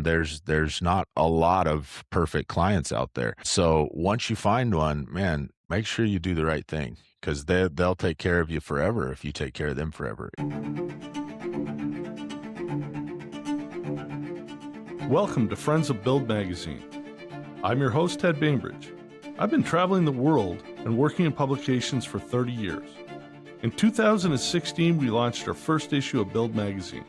there's not a lot of perfect clients out there. So once you find one, man, make sure you do the right thing, because they'll take care of you forever if you take care of them forever. Welcome to Friends of Build magazine. I'm your host, Ted Bainbridge. I've been traveling the world and working in publications for 30 years. In 2016, we launched our first issue of Build magazine,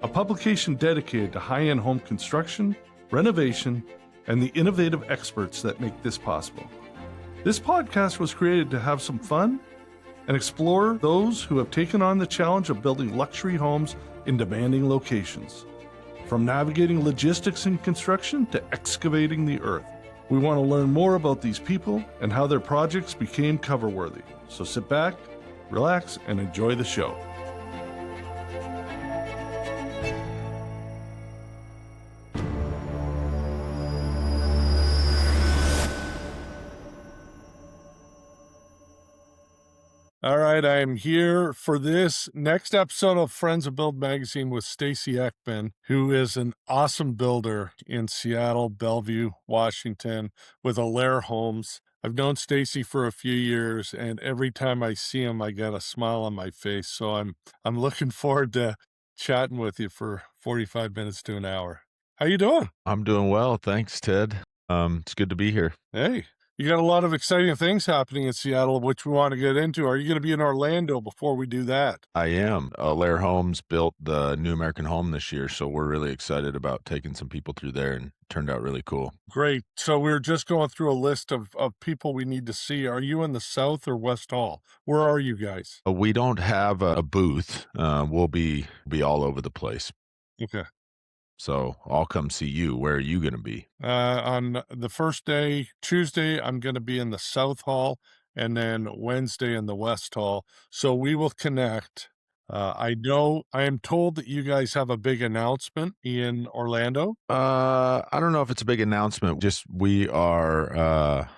a publication dedicated to high-end home construction, renovation, and the innovative experts that make this possible. This podcast was created to have some fun and explore those who have taken on the challenge of building luxury homes in demanding locations. From navigating logistics in construction to excavating the earth, we want to learn more about these people and how their projects became cover-worthy. So sit back, relax, and enjoy the show. All right, I am here for this next episode of Friends of Build magazine with Stacy Eakman, who is an awesome builder in Seattle, Bellevue, Washington, with Alair Homes. I've known Stacy for a few years, and every time I see him, I get a smile on my face. So I'm looking forward to chatting with you for 45 minutes to an hour. How you doing? I'm doing well, thanks, Ted. It's good to be here. Hey. You got a lot of exciting things happening in Seattle, which we want to get into. Are you going to be in Orlando before we do that? I am. Alair Homes built the New American Home this year, so we're really excited about taking some people through there, and it turned out really cool. Great. So we're just going through a list of people we need to see. Are you in the South or West Hall? Where are you guys? We don't have a booth. We'll be all over the place. Okay. So I'll come see you. Where are you going to be? On the first day, Tuesday, I'm going to be in the South Hall, and then Wednesday in the West Hall. So we will connect. I am told that you guys have a big announcement in Orlando. I don't know if it's a big announcement. Just we are,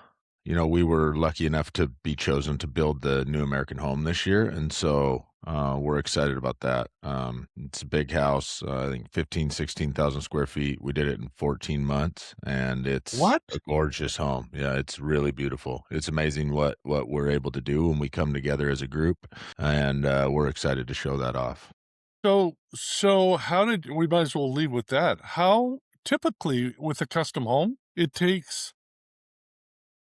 we were lucky enough to be chosen to build the New American Home this year, and so we're excited about that. It's a big house, I think 16,000 square feet. We did it in 14 months, and it's a gorgeous home. Yeah, it's really beautiful. It's amazing what we're able to do when we come together as a group, and we're excited to show that off. So we might as well lead with that. How typically with a custom home, it takes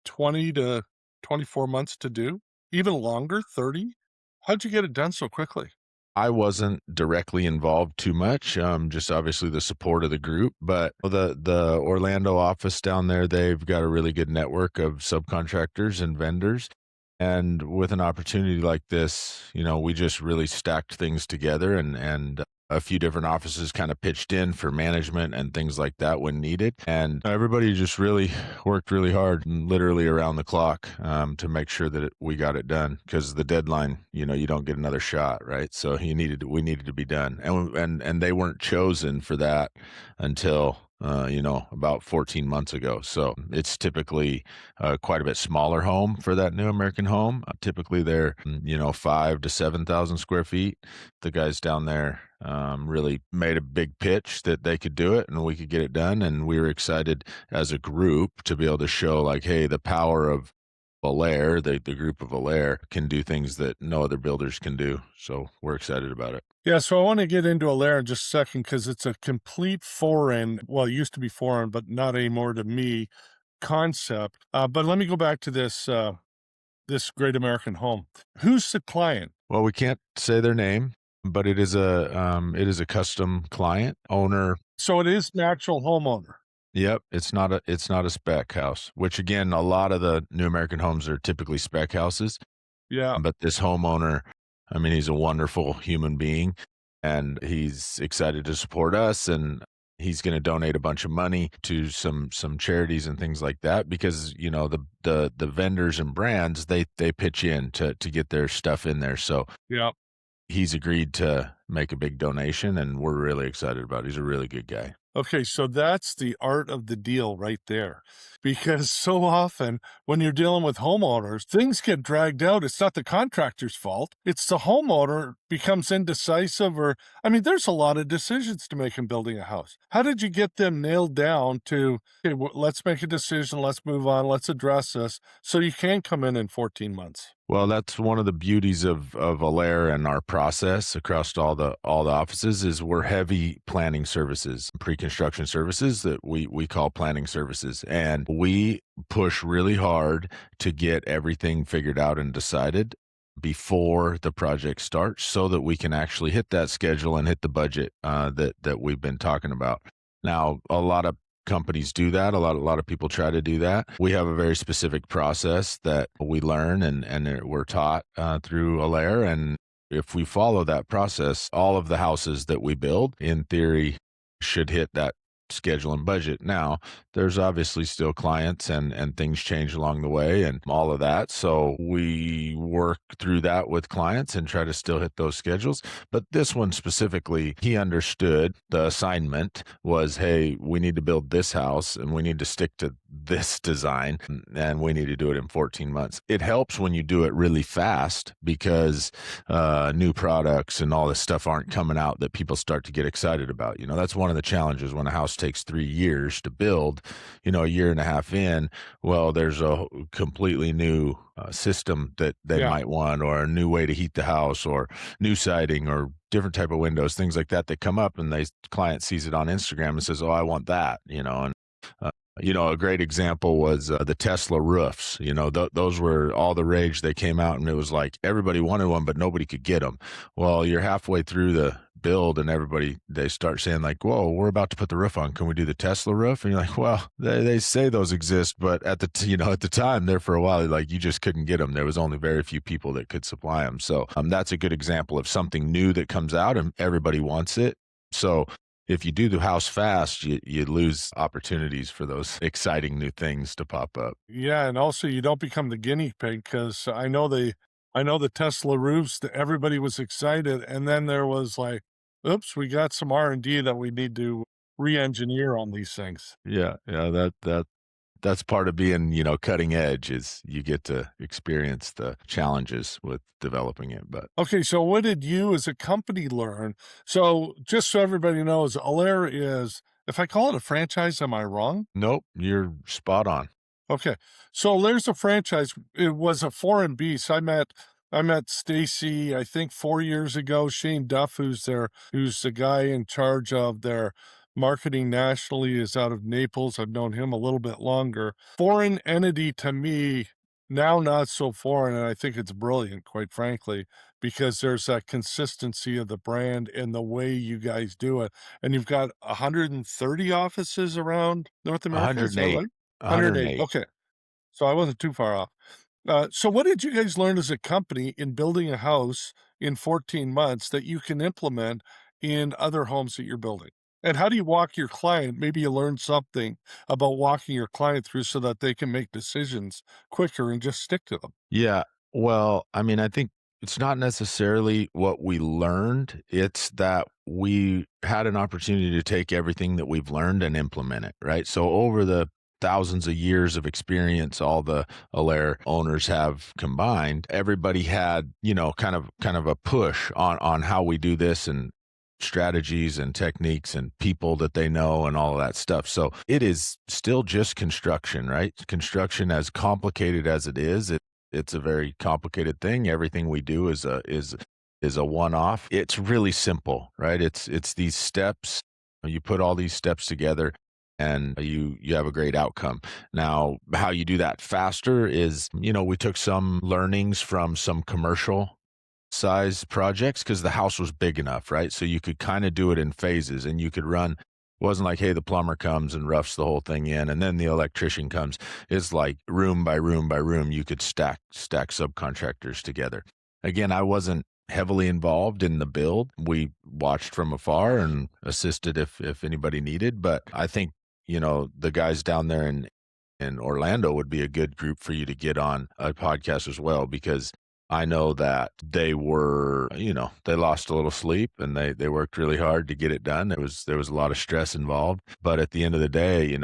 20 to 24 months to do, even longer, 30? How'd you get it done so quickly? I wasn't directly involved too much, just obviously the support of the group, but the Orlando office down there, they've got a really good network of subcontractors and vendors. And with an opportunity like this, we just really stacked things together, and a few different offices kind of pitched in for management and things like that when needed. And everybody just really worked really hard and literally around the clock to make sure that we got it done, because the deadline, you don't get another shot, right? So we needed to be done. And they weren't chosen for that until about 14 months ago. So it's typically quite a bit smaller home for that New American Home. Typically they're, 5,000 to 7,000 square feet. The guys down there really made a big pitch that they could do it and we could get it done. And we were excited as a group to be able to show, like, hey, the power of Alair, the group of Alair, can do things that no other builders can do. So we're excited about it. Yeah, so I want to get into Alair in just a second, because it's a complete foreign, well, it used to be foreign, but not anymore to me, concept. But let me go back to this Great American Home. Who's the client? Well, we can't say their name, but it is a custom client owner. So it is an actual homeowner. Yep, it's not a spec house, which again, a lot of the New American Homes are typically spec houses. Yeah. But this homeowner, I mean, he's a wonderful human being, and he's excited to support us, and he's going to donate a bunch of money to some charities and things like that, because the vendors and brands, they pitch in to get their stuff in there. So yeah. he's agreed to make a big donation, and we're really excited about it. He's a really good guy. Okay, so that's the art of the deal right there. Because so often when you're dealing with homeowners, things get dragged out. It's not the contractor's fault. It's the homeowner becomes indecisive or I mean, there's a lot of decisions to make in building a house. How did you get them nailed down to, okay, let's make a decision, let's move on, let's address this so you can come in 14 months? Well, that's one of the beauties of Alair and our process across all the offices is we're heavy planning services, pre-construction services that we call planning services, and we push really hard to get everything figured out and decided before the project starts, so that we can actually hit that schedule and hit the budget that we've been talking about. Now, a lot of companies do that. A lot of people try to do that. We have a very specific process that we learn and we're taught through Alair. And if we follow that process, all of the houses that we build, in theory, should hit that schedule and budget. Now, there's obviously still clients and things change along the way and all of that. So we work through that with clients and try to still hit those schedules. But this one specifically, he understood the assignment was, hey, we need to build this house and we need to stick to this design and we need to do it in 14 months. It helps when you do it really fast because new products and all this stuff aren't coming out that people start to get excited about. You know, that's one of the challenges when a house takes 3 years to build, you know, a year and a half in, well, there's a completely new system that they Yeah. might want, or a new way to heat the house, or new siding, or different type of windows, things like that that come up, and they client sees it on Instagram and says, "Oh, I want that," you know, and uh, a great example was the Tesla roofs. You know, those were all the rage. They came out, and it was like everybody wanted one, but nobody could get them. Well, you're halfway through the build, and they start saying like, "Whoa, we're about to put the roof on. Can we do the Tesla roof?" And you're like, "Well, they say those exist, but at the time there for a while, like you just couldn't get them. There was only very few people that could supply them. So that's a good example of something new that comes out, and everybody wants it. So if you do the house fast, you lose opportunities for those exciting new things to pop up. Yeah, and also you don't become the guinea pig because I know the Tesla roofs that everybody was excited, and then there was like, "Oops, we got some R&D that we need to re-engineer on these things." Yeah, yeah, that's part of being, cutting edge is you get to experience the challenges with developing it. But Okay, so what did you as a company learn? So just so everybody knows, Alair is, if I call it a franchise, am I wrong? nope, you're spot on. Okay. So there's a franchise. It was a foreign beast. I met Stacy, I think 4 years ago. Shane Duff, who's the guy in charge of their marketing nationally, is out of Naples. I've known him a little bit longer. Foreign entity to me, now not so foreign, and I think it's brilliant, quite frankly, because there's that consistency of the brand and the way you guys do it. And you've got 130 offices around North America, is that 108. right? 108. 108. Okay. So I wasn't too far off. So what did you guys learn as a company in building a house in 14 months that you can implement in other homes that you're building? And how do you walk your client? Maybe you learned something about walking your client through so that they can make decisions quicker and just stick to them. Yeah. Well, I mean, I think it's not necessarily what we learned. It's that we had an opportunity to take everything that we've learned and implement it, right? So over the thousands of years of experience all the Alair owners have combined, everybody had, kind of a push on how we do this and strategies and techniques and people that they know and all of that stuff. So it is still just construction, right? Construction, as complicated as it is, it's a very complicated thing. Everything we do is a one-off. It's really simple, right? It's these steps. You put all these steps together and you have a great outcome. Now, how you do that faster is, we took some learnings from some commercial size projects because the house was big enough, right? So you could kind of do it in phases and you could run. It wasn't like, hey, the plumber comes and roughs the whole thing in and then the electrician comes. It's like room by room by room, you could stack subcontractors together. Again, I wasn't heavily involved in the build. We watched from afar and assisted if anybody needed. But I think, the guys down there in Orlando would be a good group for you to get on a podcast as well, because I know that they were, they lost a little sleep and they worked really hard to get it done. There was a lot of stress involved, but at the end of the day,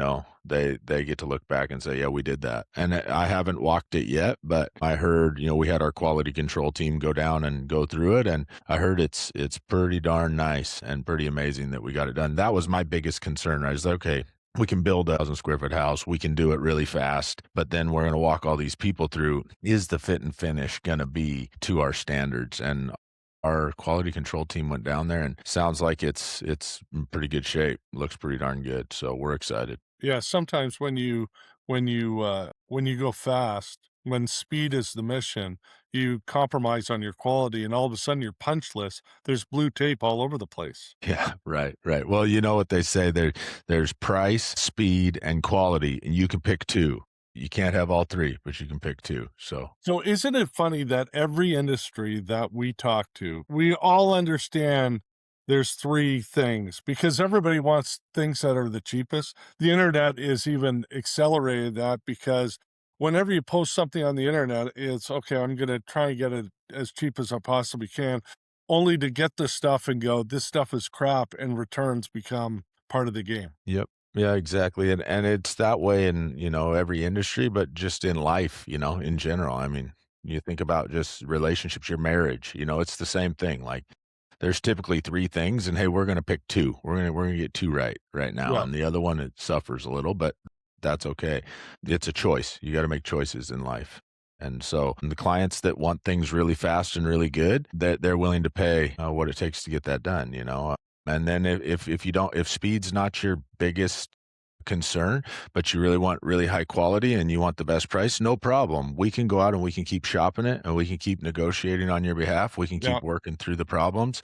they get to look back and say, "Yeah, we did that." And I haven't walked it yet, but I heard, we had our quality control team go down and go through it, and I heard it's pretty darn nice and pretty amazing that we got it done. That was my biggest concern. I was like, okay, we can build a 1,000 square foot house. We can do it really fast, but then we're going to walk all these people through. Is the fit and finish going to be to our standards? And our quality control team went down there and sounds like it's in pretty good shape. Looks pretty darn good. So we're excited. Yeah, sometimes when you go fast, when speed is the mission, you compromise on your quality, and all of a sudden your punch list, there's blue tape all over the place. Yeah, right, right. Well, you know what they say, there's price, speed, and quality, and you can pick two. You can't have all three, but you can pick two. So So isn't it funny that every industry that we talk to, we all understand there's three things because everybody wants things that are the cheapest. The internet is even accelerated that because whenever you post something on the internet, it's okay, I'm going to try and get it as cheap as I possibly can, only to get the stuff and go, this stuff is crap, and returns become part of the game. yep. Yeah, exactly, and it's that way in, every industry, but just in life, in general. I mean, you think about just relationships, your marriage, it's the same thing, like, there's typically 3 things, and, "Hey, we're gonna pick 2. We're gonna get 2 right now," Yeah. and the other one, it suffers a little, but that's okay. It's a choice. You gotta make choices in life, and so, the clients that want things really fast and really good, they're willing to pay, what it takes to get that done, and then if you don't, if speed's not your biggest concern, but you really want really high quality and you want the best price, no problem. We can go out and we can keep shopping it and we can keep negotiating on your behalf. We can Yeah. keep working through the problems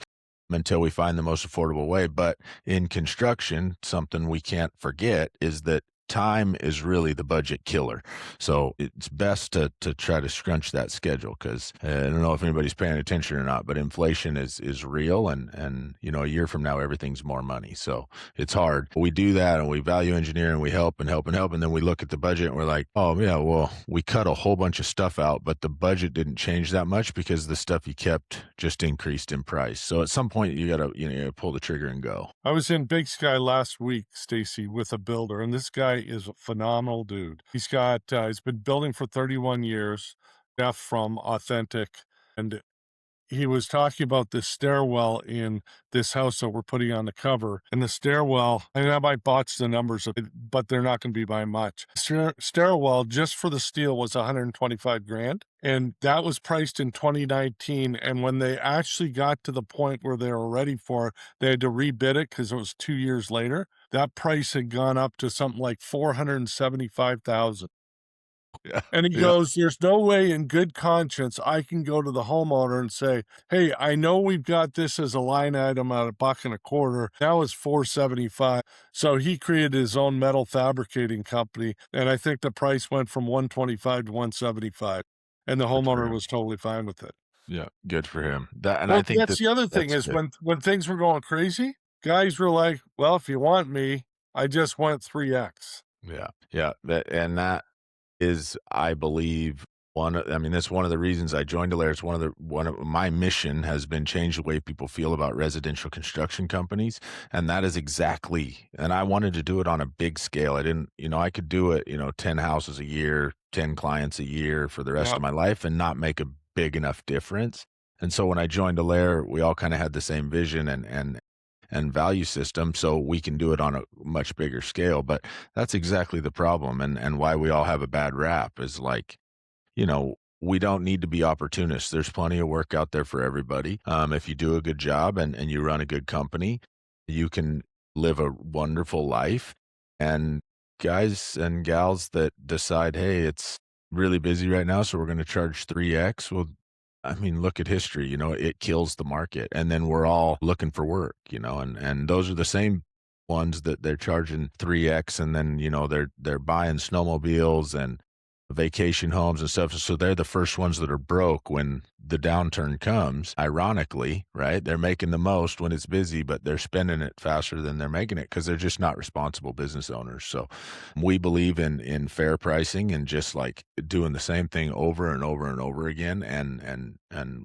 until we find the most affordable way. But in construction, something we can't forget is that time is really the budget killer. So it's best to try to scrunch that schedule because I don't know if anybody's paying attention or not, but inflation is real, and a year from now everything's more money. So it's hard. We do that and we value engineer and we help and help and help, and then we look at the budget and we're like, oh yeah, well we cut a whole bunch of stuff out, but the budget didn't change that much because the stuff you kept just increased in price. So at some point you gotta pull the trigger and go. I was in Big Sky last week, Stacy, with a builder, and this guy is a phenomenal dude. He's been building for 31 years, Jeff from Authentic, and he was talking about this stairwell in this house that we're putting on the cover. And the stairwell, and I might botch the numbers, but they're not going to be by much. Stairwell just for the steel was 125 grand. And that was priced in 2019. And when they actually got to the point where they were ready for it, they had to rebid it because it was 2 years later. That price had gone up to something like 475,000. Yeah. And he Yeah. goes, "There's no way in good conscience I can go to the homeowner and say, 'Hey, I know we've got this as a line item at a buck and a quarter. Now it's 475.'" So he created his own metal fabricating company, and I think the price went from 125 to 175, and the Good for homeowner him. was totally fine with it. Yeah, good for him. That, and I Well, think that's that the other thing that's is good. when things were going crazy, guys were like, "Well, if you want me, I just went 3x." Yeah, yeah, that is, I believe, I mean, that's one of the reasons I joined Alair. It's one of my mission has been change the way people feel about residential construction companies, and that is exactly. And I wanted to do it on a big scale. I didn't, I could do it, 10 houses a year, 10 clients a year for the rest Yeah. of my life and not make a big enough difference. And so when I joined Alair, we all kind of had the same vision and value system, so we can do it on a much bigger scale. But that's exactly the problem, and why we all have a bad rap is like, we don't need to be opportunists. There's plenty of work out there for everybody. If you do a good job and you run a good company, you can live a wonderful life. And guys and gals that decide, hey, it's really busy right now, so we're going to charge 3x. Well, I mean, look at history, it kills the market. And then we're all looking for work, and those are the same ones that they're charging 3x, and then, they're buying snowmobiles and vacation homes and stuff. So they're the first ones that are broke when the downturn comes. Ironically, right? They're making the most when it's busy, but they're spending it faster than they're making it because they're just not responsible business owners. So we believe in fair pricing and just like doing the same thing over and over and over again, and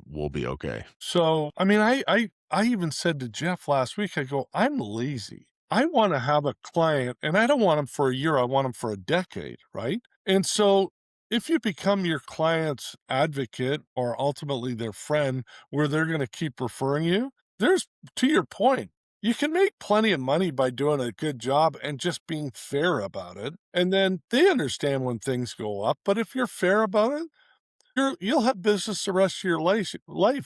we'll be okay. So, I mean, I even said to Jeff last week, I go, I'm lazy. I want to have a client and I don't want them for a year. I want them for a decade. Right. And so if you become your client's advocate or ultimately their friend, where they're going to keep referring you, there's, to your point, you can make plenty of money by doing a good job and just being fair about it. And then they understand when things go up. But if you're fair about it, you'll have business the rest of your life,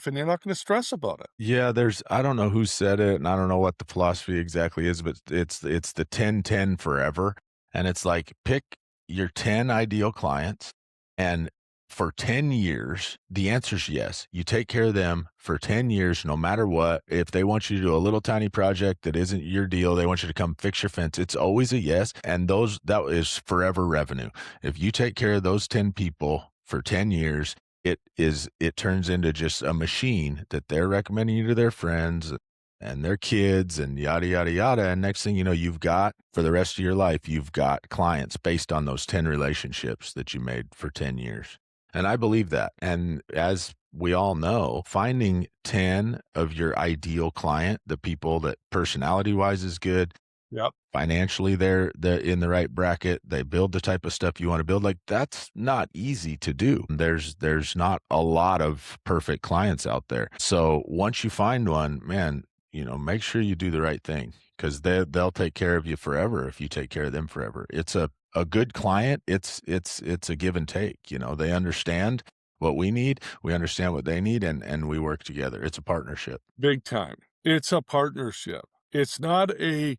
and you're not gonna stress about it. Yeah, there's I don't know who said it, and I don't know what the philosophy exactly is, but it's the 10-10 forever, and it's like pick your 10 ideal clients, and for 10 years, the answer is yes. You take care of them for 10 years no matter what. If they want you to do a little tiny project that isn't your deal, they want you to come fix your fence, it's always a yes, and those that is forever revenue. If you take care of those 10 people for 10 years, it turns into just a machine that they're recommending you to their friends and their kids and yada yada yada, and next thing you know, you've got for the rest of your life, you've got clients based on those 10 relationships that you made for 10 years. And I believe that. And as we all know, finding 10 of your ideal client, the people that personality wise is good, Yep. financially they're in the right bracket, they build the type of stuff you wanna build, like, that's not easy to do. There's not a lot of perfect clients out there. So, once you find one, man, make sure you do the right thing because they'll take care of you forever if you take care of them forever. It's a good client, it's a give and take, they understand what we understand what they need, and we work together. It's a partnership. Big time. It's a partnership. It's not a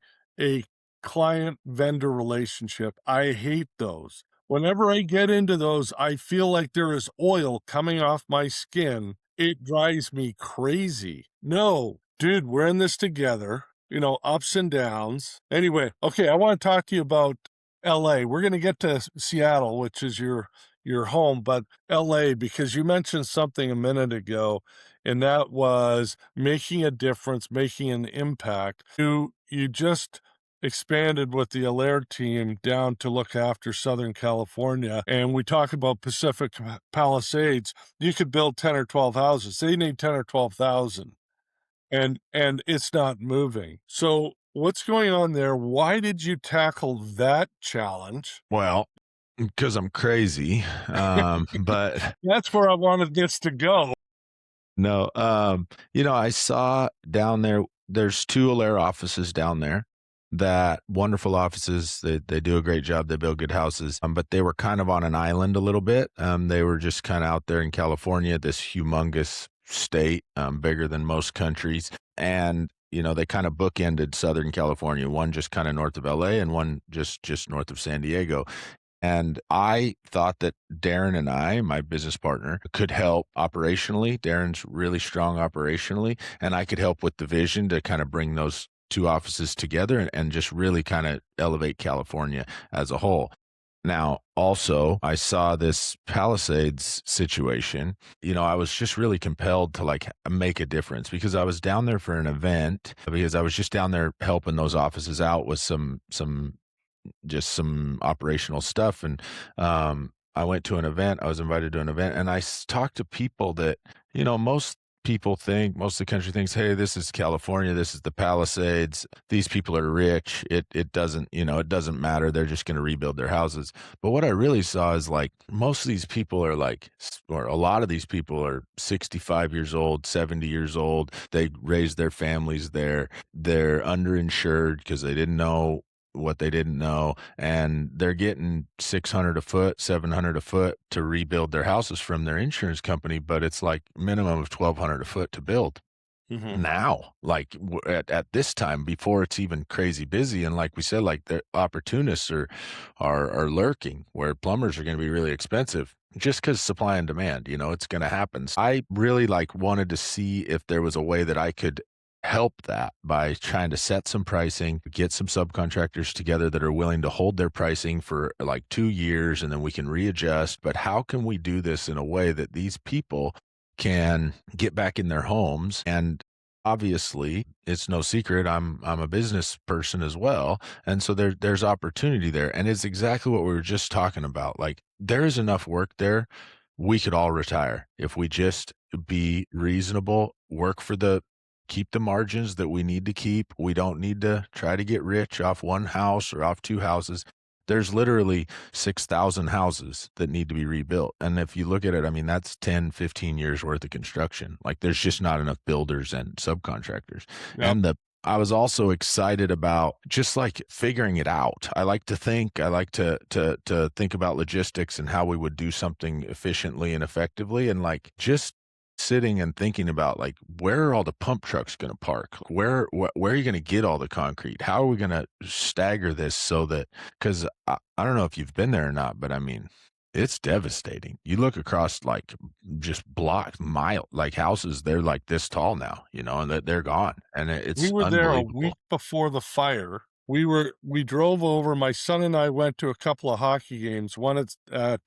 client vendor relationship. I hate those. Whenever I get into those, I feel like there is oil coming off my skin. It drives me crazy. No, dude, we're in this together, ups and downs. Anyway, okay, I want to talk to you about LA. We're going to get to Seattle, which is your home, but LA, because you mentioned something a minute ago, and that was making a difference, making an impact. You just expanded with the Alair team down to look after Southern California, and we talked about Pacific Palisades. You could build 10 or 12 houses. They need 10 or 12,000, and it's not moving. So what's going on there? Why did you tackle that challenge? Well, because 'cause I'm crazy, but That's where I wanted this to go. no, I saw down there there's 2 Alair offices down there, that wonderful offices, they do a great job, they build good houses, but they were kind of on an island a little bit, they were just kinda out there in California, this humongous state, bigger than most countries, and, they kinda bookended Southern California, one just kinda north of LA and one just north of San Diego, and I thought that Darren and I, my business partner, could help operationally. Darren's really strong operationally, and I could help with the vision to kind of bring those 2 offices together and just really kinda elevate California as a whole. Now, also, I saw this Palisades situation. I was just really compelled to, like, make a difference because I was down there for an event, because I was just down there helping those offices out with some operational stuff, and I went to an event. I was invited to an event, and I talked to people that most of the country thinks, hey, this is California, this is the Palisades, these people are rich, it doesn't, it doesn't matter, they're just going to rebuild their houses. But what I really saw is like most of these people are or a lot of these people are 65 years old, 70 years old, they raised their families there, they're underinsured because they didn't know what they didn't know, and they're getting 600 a foot, 700 a foot to rebuild their houses from their insurance company, but it's like minimum of 1,200 a foot to build Mhm. now, like at this time before it's even crazy busy. And like we said, like the opportunists are lurking where plumbers are going to be really expensive just because supply and demand, it's going to happen. So I really like wanted to see if there was a way that I could help that by trying to set some pricing, get some subcontractors together that are willing to hold their pricing for like 2 years and then we can readjust. But how can we do this in a way that these people can get back in their homes? And obviously, it's no secret I'm a business person as well, and so there's opportunity there, and it's exactly what we were just talking about. Like there is enough work there. We could all retire if we just be reasonable, work for the keep the margins that we need to keep. We don't need to try to get rich off one house or off two houses. There's literally 6,000 houses that need to be rebuilt. And if you look at it, I mean, that's 10, 15 years worth of construction. Like there's just not enough builders and subcontractors. Yeah. And I was also excited about just like figuring it out. I like to think about logistics and how we would do something efficiently and effectively. And like just sitting and thinking about like where are all the pump trucks going to park, where are you going to get all the concrete, how are we going to stagger this so that because I don't know if you've been there or not, but I mean it's devastating. You look across like just block mile like houses, they're like this tall now, and that they're gone, and We it's were there a week unbelievable. before the fire. We drove over, my son and I went to a couple of hockey games, one I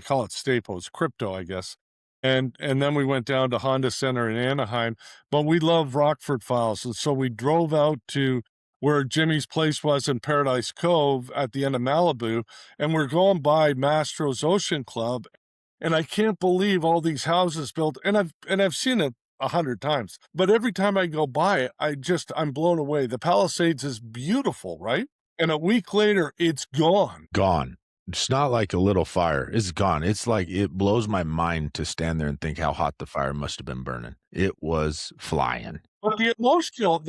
call it Staples, Crypto, I guess. And then we went down to Honda Center in Anaheim, but we love Rockford Files, and so we drove out to where Jimmy's place was in Paradise Cove at the end of Malibu, and we're going by Mastro's Ocean Club, and I can't believe all these houses built, and I've seen it 100 times, but every time I go by it, I'm blown away. The Palisades is beautiful, right? And a week later, it's gone. Gone. It's not like a little fire. It's gone. It's like it blows my mind to stand there and think how hot the fire must have been burning. It was flying. But the emotional,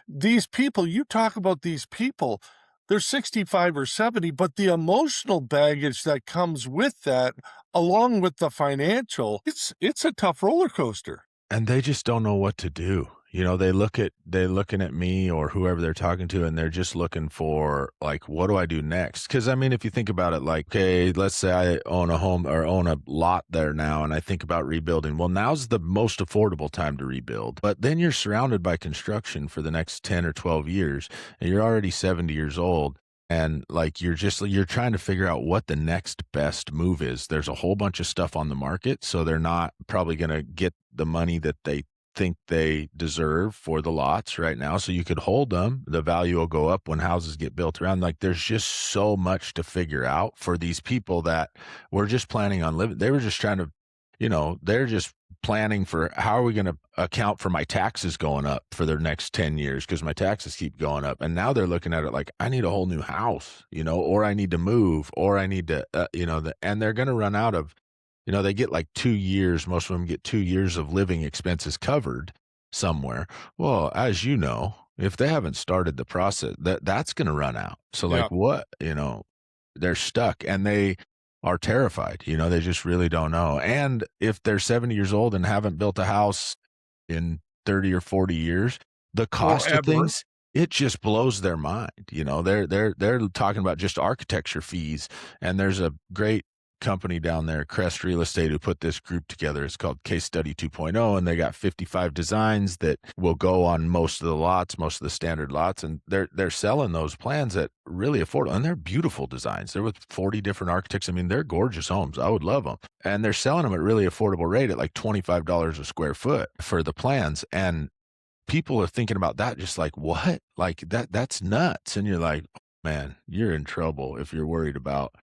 these people, you talk about these people, they're 65 or 70, but the emotional baggage that comes with that, along with the financial, it's a tough roller coaster. And they just don't know what to do. They're looking at me or whoever they're talking to, and they're just looking for like, what do I do next? Because I mean, if you think about it, like, okay, let's say I own a home or own a lot there now, and I think about rebuilding. Well, now's the most affordable time to rebuild. But then you're surrounded by construction for the next 10 or 12 years, and you're already 70 years old. And like you're trying to figure out what the next best move is. There's a whole bunch of stuff on the market, so they're not probably going to get the money that they think they deserve for the lots right now. So you could hold them. The value will go up when houses get built around. Like there's just so much to figure out for these people that were just planning on living. They were just trying to, they're just planning for how are we going to account for my taxes going up for their next 10 years because my taxes keep going up. And now they're looking at it like I need a whole new house, or I need to move, or I need to, and they're going to run out of, they get like 2 years. Most of them get 2 years of living expenses covered somewhere. Well, as you know, if they haven't started the process, that's going to run out. So like Yeah. what, they're stuck and they are terrified. They just really don't know. And if they're 70 years old and haven't built a house in 30 or 40 years, the cost of Forever. things, it just blows their mind. They're talking about just architecture fees. And there's a great company down there, Crest Real Estate, who put this group together. It's called Case Study 2.0, and they got 55 designs that will go on most of the lots, most of the standard lots, and they're selling those plans at really affordable, and they're beautiful designs. They're with 40 different architects. I mean, they're gorgeous homes. I would love them, and they're selling them at really affordable rate at like $25 a square foot for the plans, and people are thinking about that just like what, like that's nuts, and you're like, oh, man, you're in trouble if you're worried about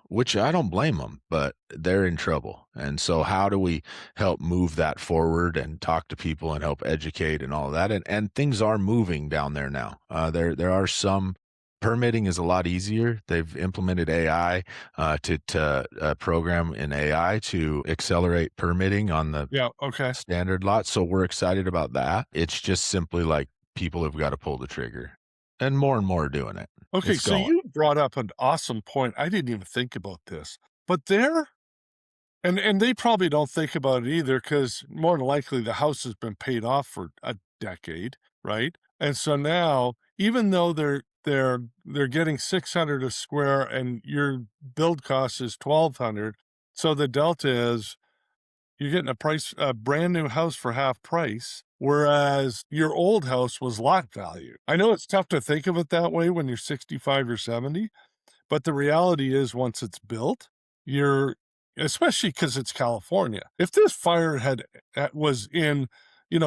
which I don't blame them, but they're in trouble. And so how do we help move that forward and talk to people and help educate and all of that? And things are moving down there now. There are some permitting is a lot easier. They've implemented AI to program in AI to accelerate permitting on the Yeah. Okay. standard lot. So we're excited about that. It's just simply like people have got to pull the trigger, and more are doing it. Okay, It's so going. you brought up an awesome point. I didn't even think about this, but and they probably don't think about it either because more than likely the house has been paid off for a decade, right? And so now, even though they're getting 600 a square and your build cost is 1,200, so the delta is You're getting a brand new house for half price, whereas your old house was lot value. I know it's tough to think of it that way when you're 65 or 70, but the reality is once it's built, you're especially because it's California. If this fire was in,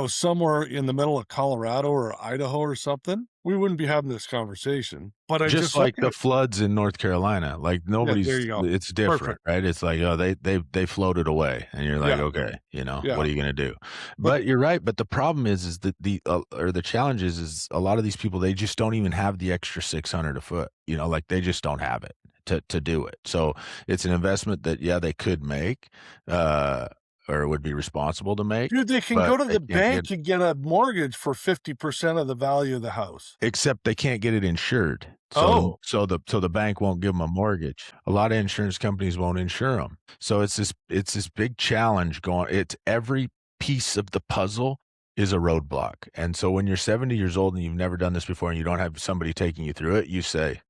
somewhere in the middle of Colorado or Idaho or something, we wouldn't be having this conversation. But I'm Just just like looking the at floods in North Carolina, like yeah, there nobody's you go. it's different, Perfect. right? It's like, oh, they floated away, and you're like, Yeah, okay, yeah. what are you gonna do? But But you're right. But the problem is that the challenge is a lot of these people they just don't even have the extra 600 a foot. Like they just don't have it to do it. So it's an investment that yeah they could make, uh, or would be responsible to make, dude, they can but go to they the can't get bank and get a mortgage for 50% of the value of the house. except they can't get it insured. So the Oh, so the bank won't give them a mortgage. A lot of insurance companies won't insure them. So it's this big challenge going it's every piece of the puzzle is a roadblock. And so when you're 70 years old and you've never done this before and you don't have somebody taking you through it, you say,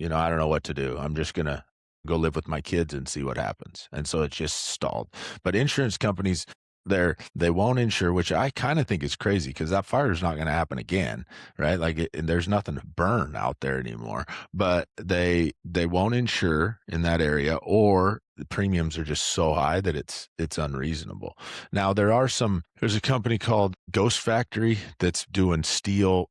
I don't know what to do. I'm just gonna go live with my kids and see what happens. And so it's just stalled. But insurance companies, they won't insure, which I kind of think is crazy because that fire is not going to happen again, right? Like and there's nothing to burn out there anymore. But they won't insure in that area, or the premiums are just so high that it's unreasonable. Now there's a company called Ghost Factory that's doing steel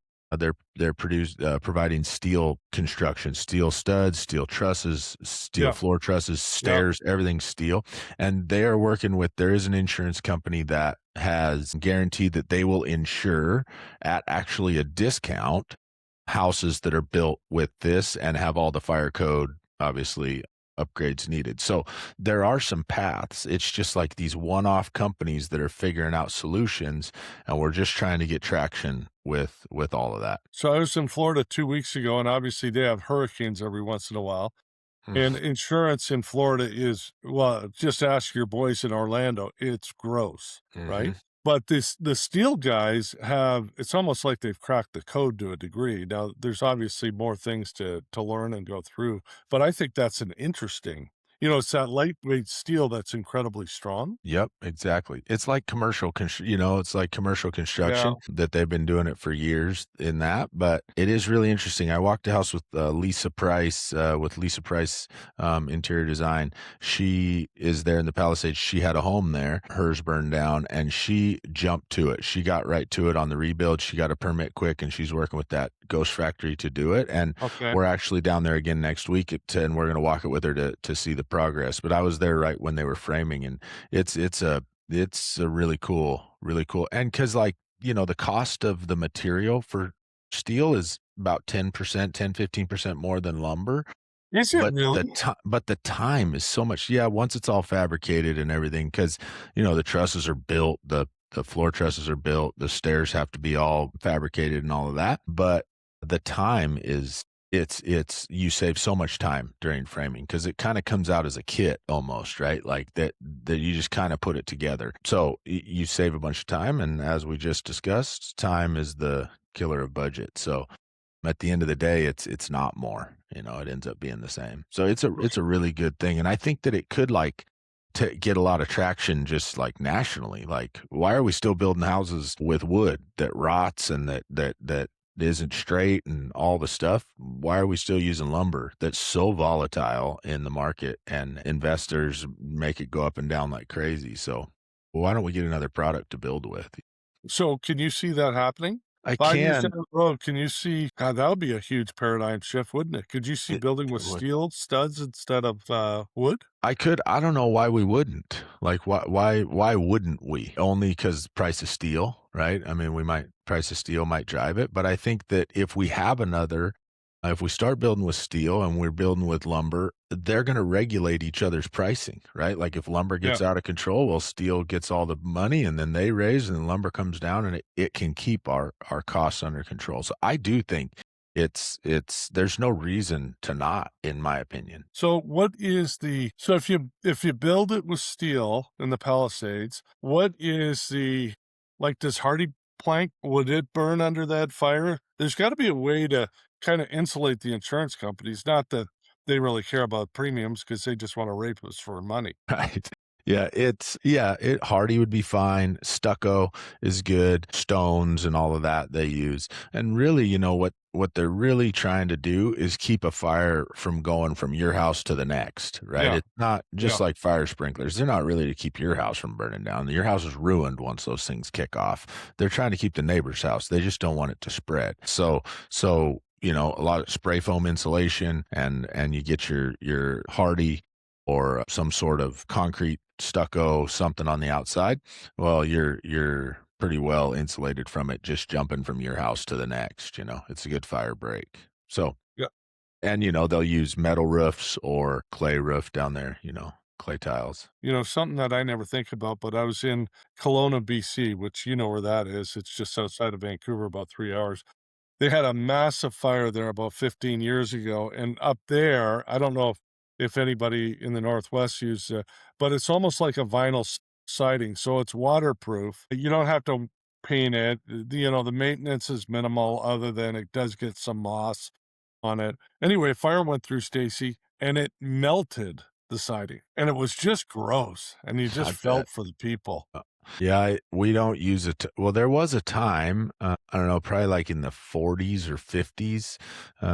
providing steel construction, steel studs, steel trusses, steel yeah, floor trusses, yeah. stairs, everything's steel. And they are working with there is an insurance company that has guaranteed that they will insure at actually a discount houses that are built with this and have all the fire code, obviously, upgrades needed. So there are some paths. It's just like these one-off companies that are figuring out solutions, and we're just trying to get traction with all of that. So I was in Florida 2 weeks ago, and obviously they have hurricanes every once in a while. And Mm. insurance in Florida is well, just ask your boys in Orlando, it's gross, right? Mhm. But the steel guys have it's almost like they've cracked the code to a degree. Now, there's obviously more things to learn and go through, but I think that's an interesting it's that lightweight steel that's incredibly strong. Yep, exactly. It's like commercial Yeah, construction that they've been doing it for years in that, but it is really interesting. I walked a house with Lisa Price, interior design. She is there in the Palisades. She had a home there. Hers burned down and she jumped to it. She got right to it on the rebuild. She got a permit quick and she's working with that Ghost Factory to do it. And okay. we're actually down there again next week and we're going to walk it with her to see the progress. But I was there right when they were framing, and it's a really cool. And because the cost of the material for steel is about 10%, 10-15% more than lumber, Is it but really? the time is so much. Yeah, once it's all fabricated and everything, because the trusses are built, the floor trusses are built, the stairs have to be all fabricated and all of that. But the time is it's you save so much time during framing because it kind of comes out as a kit almost, right? Like that you just kind of put it together. So you save a bunch of time, and as we just discussed, time is the killer of budget. So at the end of the day, it's not more, it ends up being the same. So it's a really good thing, and I think that it could, like, to get a lot of traction just, like, nationally. Like, why are we still building houses with wood that rots and that isn't straight and all the stuff? Why are we still using lumber that's so volatile in the market and investors make it go up and down like crazy? So, why don't we get another product to build with? So, can you see that happening? I 5 years down can. the road, can you see God, that would be a huge paradigm shift, wouldn't it? Could you see It building it with would. steel studs instead of, wood? I don't know why we wouldn't. Like, why wouldn't we? Only because price of steel, right? I mean, price of steel might drive it, but I think that if we start building with steel and we're building with lumber, they're gonna regulate each other's pricing, right? Like, if lumber Yeah. gets out of control, well, steel gets all the money, and then they raise, and then lumber comes down, and it can keep our costs under control. So I do think there's no reason to not, in my opinion. So what is the so if you build it with steel in the Palisades, what is the like, does hardy plank, would it burn under that fire? There's gotta be a way to kinda insulate the insurance companies, not that they really care about premiums because they just wanna rape us for money. Right. Hardy would be fine, stucco is good, stones and all of that they use, and really, what they're really trying to do is keep a fire from going from your house to the next, right? Yeah, It's not just yeah. like fire sprinklers, they're not really to keep your house from burning down. Your house is ruined once those things kick off. They're trying to keep the neighbor's house, they just don't want it to spread. A lot of spray foam insulation and you get your hardy or some sort of concrete stucco something on the outside, well, you're pretty well insulated from it just jumping from your house to the next, it's a good fire break. So, Yeah. and they'll use metal roofs or clay roof down there, clay tiles. Something that I never think about, but I was in Kelowna, BC, which you know where that is. It's just outside of Vancouver, about 3 hours. They had a massive fire there about 15 years ago, and up there, I don't know if anybody in the Northwest used it, but it's almost like a vinyl siding, so it's waterproof. You don't have to paint it. The maintenance is minimal other than it does get some moss on it. Anyway, fire went through, Stacy, and it melted the siding, and it was just gross, and you just I bet. felt for the people. Yeah, we don't use it. Well, there was a time, I don't know, probably like in the 40s or 50s,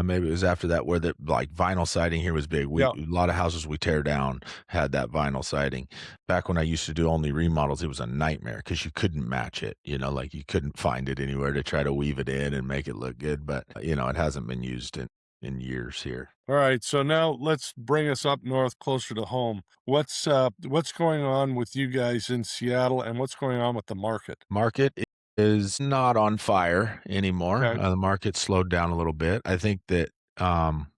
maybe it was after that, where the like vinyl siding here was big. Yeah. A lot of houses we tear down had that vinyl siding. Back when I used to do only remodels, it was a nightmare because you couldn't match it. Like you couldn't find it anywhere to try to weave it in and make it look good. But it hasn't been used in years here. All right, so now let's bring us up north closer to home. What's going on with you guys in Seattle and what's going on with the market? Market is not on fire anymore. Okay. The market slowed down a little bit. I think that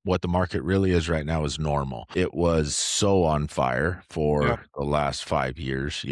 what the market really is right now is normal. It was so on fire Yeah. for the last 5 years,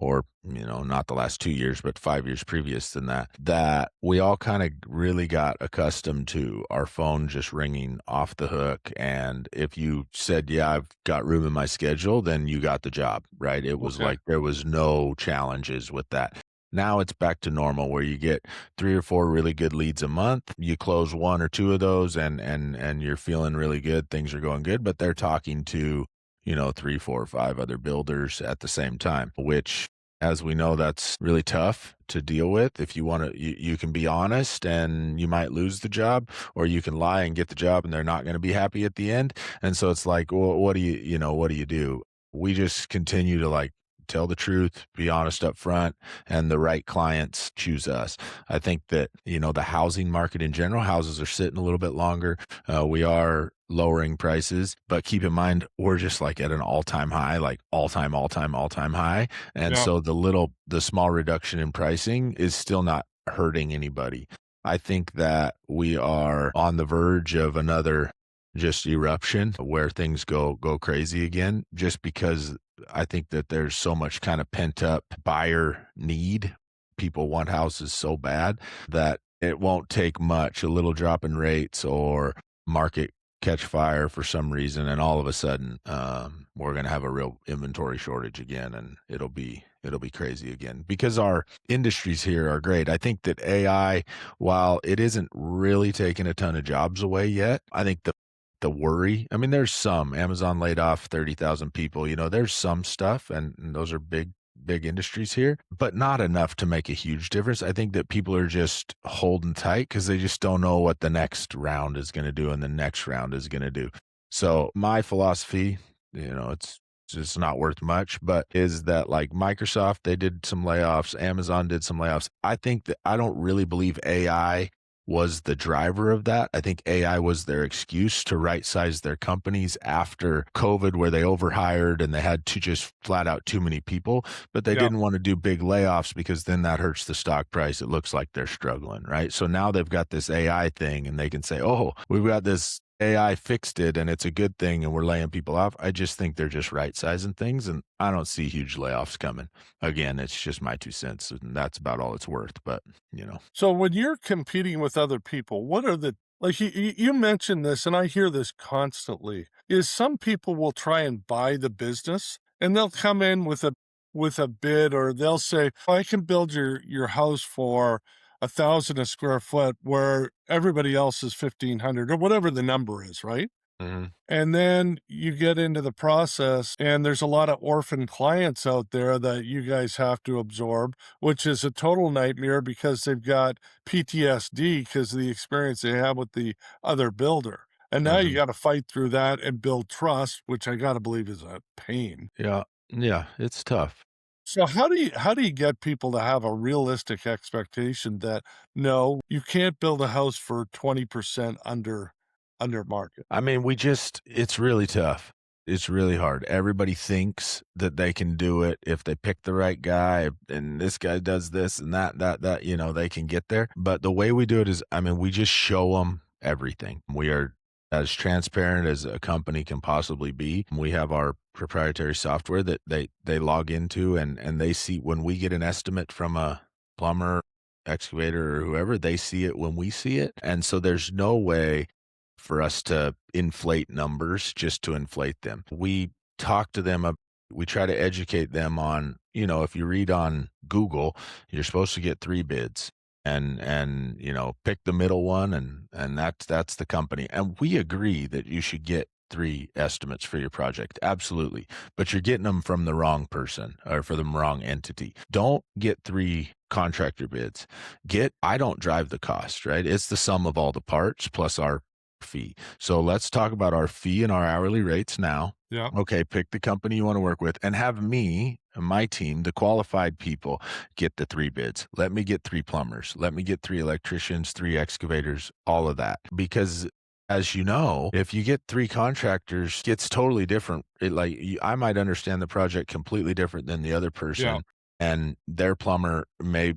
or not the last 2 years, but 5 years previous than that. That we all kind of really got accustomed to our phone just ringing off the hook, and if you said, "Yeah, I've got room in my schedule," then you got the job, right? It was Okay. like there was no challenges with that. Now it's back to normal where you get 3 or 4 really good leads a month. You close 1 or 2 of those and you're feeling really good. Things are going good, but they're talking to, 3, 4, 5 other builders at the same time, which, as we know, that's really tough to deal with. If you wanna you can be honest and you might lose the job, or you can lie and get the job and they're not gonna be happy at the end. And so it's like, well, what do you do? We just continue to, like, tell the truth, be honest up front, and the right clients choose us. I think that, the housing market in general, houses are sitting a little bit longer. We are lowering prices, but keep in mind, we're just like at an all-time high, like all-time high. And Yeah. so the small reduction in pricing is still not hurting anybody. I think that we are on the verge of another just eruption where things go crazy again, just because I think that there's so much kind of pent up buyer need. People want houses so bad that it won't take much, a little drop in rates or market catch fire for some reason, and all of a sudden, we're going to have a real inventory shortage again, and it'll be crazy again because our industries here are great. I think that AI, while it isn't really taking a ton of jobs away yet, I think the worry, I mean, there's some. Amazon laid off 30,000 people, there's some stuff, and those are big industries here, but not enough to make a huge difference. I think that people are just holding tight because they just don't know what the next round is going to do and the next round is going to do. So my philosophy, it's just not worth much, but is that like Microsoft, they did some layoffs, Amazon did some layoffs. I don't really believe AI was the driver of that. I think AI was their excuse to right size their companies after COVID, where they overhired and they had to just flat out too many people, but they Yeah. didn't want to do big layoffs because then that hurts the stock price. It looks like they're struggling, right? So now they've got this AI thing and they can say, oh, we've got this AI fixed it and it's a good thing and we're laying people off. I just think they're just right sizing things and I don't see huge layoffs coming. Again, it's just my 2 cents and that's about all it's worth. But, you know. So when you're competing with other people, what are the like you mentioned this and I hear this constantly, is some people will try and buy the business and they'll come in with a bid or they'll say, "I can build your house for 1,000 a square foot where everybody else is 1,500," or whatever the number is, right? Mhm. And then you get into the process, and there's a lot of orphan clients out there that you guys have to absorb, which is a total nightmare because they've got PTSD because of the experience they had with the other builder. And now you Mhm. got to fight through that and build trust, which I got to believe is a pain. Yeah. Yeah, it's tough. So how do you get people to have a realistic expectation that no, you can't build a house for 20% under market? I mean, it's really tough. It's really hard. Everybody thinks that they can do it if they pick the right guy and this guy does this and that, they can get there. But the way we do it is, I mean, we just show them everything. We are as transparent as a company can possibly be. We have our proprietary software that they log into and they see when we get an estimate from a plumber, excavator, or whoever, they see it when we see it. And so there's no way for us to inflate numbers just to inflate them. We talk to them, we try to educate them on, if you read on Google, you're supposed to get 3 bids and, pick the middle one and that's the company. And we agree that you should get 3 estimates for your project. Absolutely. But you're getting them from the wrong person or for the wrong entity. Don't get 3 contractor bids. I don't drive the cost, right? It's the sum of all the parts plus our fee. So let's talk about our fee and our hourly rates now. Yeah, Okay, pick the company you want to work with and have me and my team, the qualified people, get the 3 bids. Let me get 3 plumbers. Let me get 3 electricians, 3 excavators, all of that. Because as you know, if you get 3 contractors, it's totally different. I might understand the project completely different than the other yeah. person and their plumber may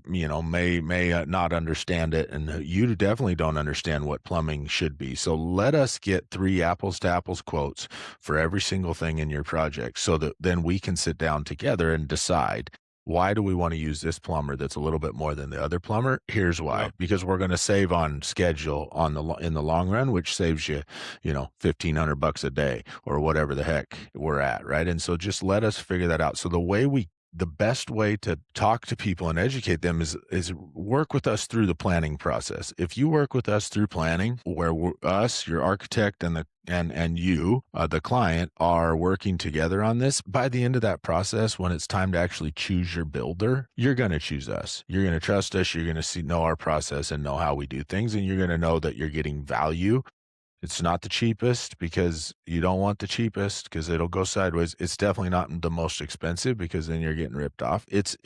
not understand it and you definitely don't understand what plumbing should be. So let us get 3 apples to apples quotes for every single thing in your project so that then we can sit down together and decide, why do we want to use this plumber that's a little bit more than the other plumber? Here's Yeah. why. Because we're going to save on schedule in the long run, which saves you, 1,500 bucks a day or whatever the heck we're at, right? And so just let us figure that out. So the best way to talk to people and educate them is work with us through the planning process. If you work with us through planning, where us, your architect, and you, the client, are working together on this, by the end of that process, when it's time to actually choose your builder, you're going to choose us. You're going to trust us. You're going to know our process and know how we do things, and you're going to know that you're getting value. It's not the cheapest because you don't want the cheapest because it'll go sideways. It's definitely not the most expensive because then you're getting ripped off. It's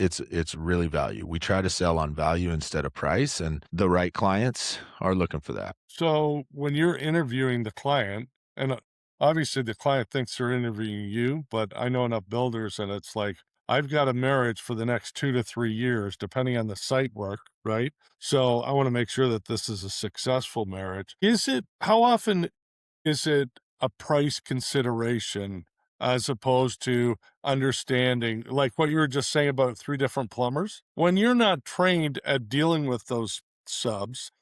really value. We try to sell on value instead of price, and the right clients are looking for that. So when you're interviewing the client, and obviously the client thinks they're interviewing you, but I know enough builders and it's like, I've got a marriage for the next 2 to 3 years, depending on the site work, right? So I want to make sure that this is a successful marriage. How often is it a price consideration as opposed to understanding, like what you were just saying about 3 different plumbers? When you're not trained at dealing with those subs,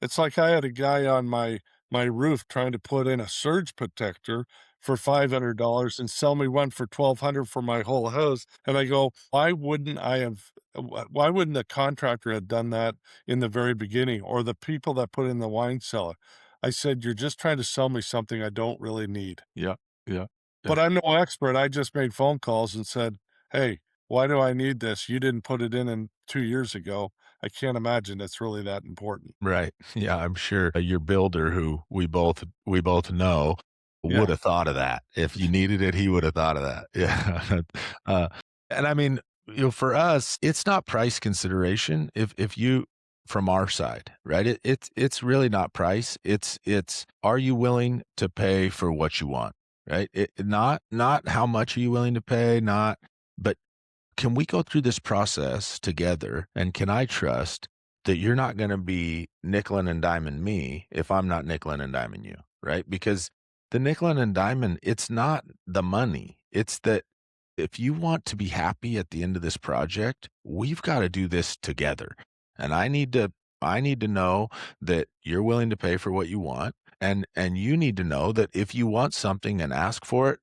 it's like I had a guy on my roof trying to put in a surge protector for $500 and sell me one for 1,200 for my whole house, and I go, why wouldn't the contractor have done that in the very beginning, or the people that put in the wine cellar?" I said, "You're just trying to sell me something I don't really need." Yeah, yeah, yeah. But I'm no expert, I just made phone calls and said, "Hey, why do I need this? You didn't put it in 2 years ago." I can't imagine it's really that important. Right. Yeah, I'm sure your builder, who we both know, would Yeah. have thought of that. If you needed it, he would have thought of that. Yeah. uh, and I mean, for us, it's not price consideration. If you from our side, right? It's really not price. It's are you willing to pay for what you want, right? Not how much are you willing to pay, not but can we go through this process together? And can I trust that you're not going to be nickel and diming me if I'm not nickel and diming you, right? Because the nickel and diamond, it's not the money. It's that if you want to be happy at the end of this project, we've got to do this together. And I need to know that you're willing to pay for what you want. And you need to know that if you want something and ask for it,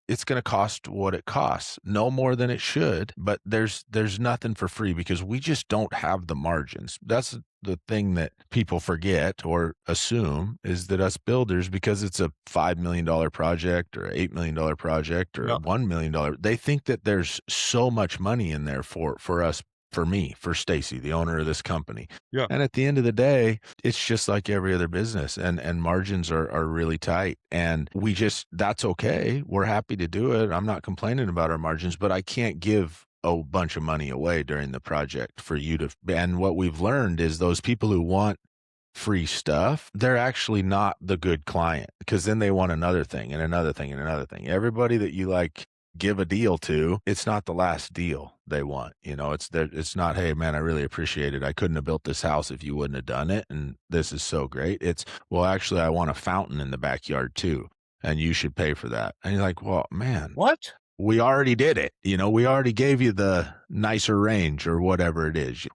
it's gonna cost what it costs, no more than it should, but there's nothing for free because we just don't have the margins. That's the thing that people forget or assume is that us builders, because it's a $5 million project or $8 million project or a Yeah. $1 million, they think that there's so much money in there for us, for me, for Stacy, the owner of this company. Yeah. And at the end of the day, it's just like every other business, and margins are really tight, and we just that's okay. We're happy to do it. I'm not complaining about our margins, but I can't give a bunch of money away during the project for you to, and what we've learned is those people who want free stuff, they're actually not the good client because then they want another thing and another thing and another thing. Everybody that you like give a deal to, it's not the last deal they want. It's not, hey man, I really appreciate it. I couldn't have built this house if you wouldn't have done it. And this is so great. It's, well, actually, I want a fountain in the backyard too. And you should pay for that. And you're like, well, man, What? we already did it. We already gave you the nicer range or whatever it is.